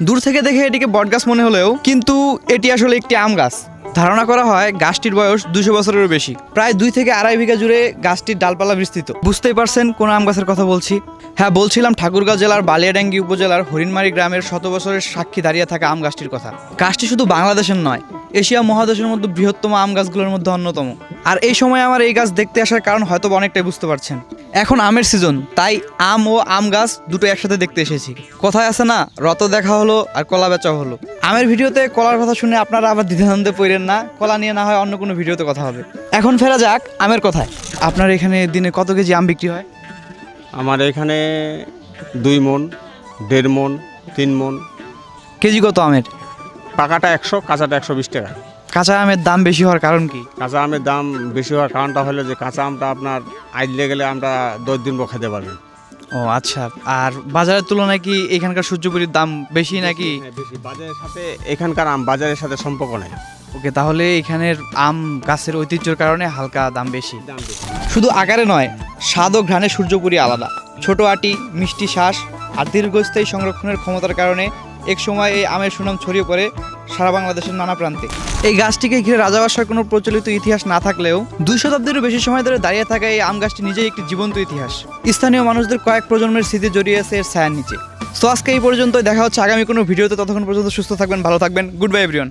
দূর থেকে দেখে এটিকে বটগাছ মনে হলেও কিন্তু এটি আসলে একটি আম গাছ। ধারণা করা হয় গাছটির বয়স 200 বছরেরও বেশি। প্রায় 2 থেকে আড়াই বিঘা জুড়ে গাছটির ডালপালা বিস্তৃত। বুঝতেই পারছেন কোন আম গাছের কথা বলছি। হ্যাঁ, বলছিলাম ঠাকুরগাঁও জেলার বালিয়াডাঙ্গি উপজেলার হরিণমারি গ্রামের 100 বছরের সাক্ষী দাঁড়িয়ে থাকা আম গাছটির কথা। গাছটি শুধু বাংলাদেশের নয়, এশিয়া মহাদেশের মধ্যে বৃহত্তম আম গাছগুলোর মধ্যে অন্যতম। আর এই সময় আমার এই গাছ দেখতে আসার কারণ হয়তো অনেকটাই বুঝতে পারছেন। এখন আমের সিজন, তাই আম ও আম গাছ দুটো একসাথে দেখতে এসেছি। কথায় আছে না, রত দেখা হলো আর কলা বেচাও হলো। আমের ভিডিওতে কলার কথা শুনে আপনারা আবার দ্বিধাদ্বন্দ্বে পড়েন না, কলা নিয়ে না হয় অন্য কোনো ভিডিওতে কথা হবে। এখন ফেরা যাক আমের কথায়। আপনার এখানে দিনে কত কেজি আম বিক্রি হয়? আমার এখানে 2 মণ, 1.5 মণ, 3 মণ। কেজি কত আমের? পাকাটা 100, কাঁচাটা 120 টাকা। কাঁচা আমের দাম বেশি হওয়ার কারণ কি? কাঁচা আমের দাম বেশি হওয়ার কারণটা হলো যে কাঁচা আমটা আপনার আইলে গেলে আমরা 10 দিন খেতে পারবেন। ও আচ্ছা। আর বাজারের তুলনায় কি এখানকার সূর্যপুরীর দাম বেশি নাকি? হ্যাঁ, বেশি। বাজারের সাথে এখানকার আম বাজারের সাথে সম্পর্ক নেই। ওকে, তাহলে এখানের আম গাছের ঐতিহ্যের কারণে হালকা দাম বেশি। দাম বেশি। শুধু আকারে নয়, স্বাদ ও ঘ্রাণে সূর্যপুরী আলাদা। ছোট আটি, মিষ্টি শ্বাস আর দীর্ঘস্থায়ী সংরক্ষণের ক্ষমতার কারণে এক সময় এই আমের সুনাম ছড়িয়ে পড়ে সারা বাংলাদেশের নানা প্রান্তে। এই গাছটিকে ঘিরে রাজাবাসার কোনো প্রচলিত ইতিহাস না থাকলেও 2 শতাব্দীরও বেশি সময় ধরে দাঁড়িয়ে থাকা এই আম গাছটি নিজেই একটি জীবন্ত ইতিহাস। স্থানীয় মানুষদের কয়েক প্রজন্মের স্মৃতি জড়িয়ে আছে এর ছায়ার নিচে। তো আজকে এই পর্যন্তই, দেখা হচ্ছে আগামী কোনো ভিডিওতে। ততক্ষণ পর্যন্ত সুস্থ থাকবেন, ভালো থাকবেন। Good bye everyone.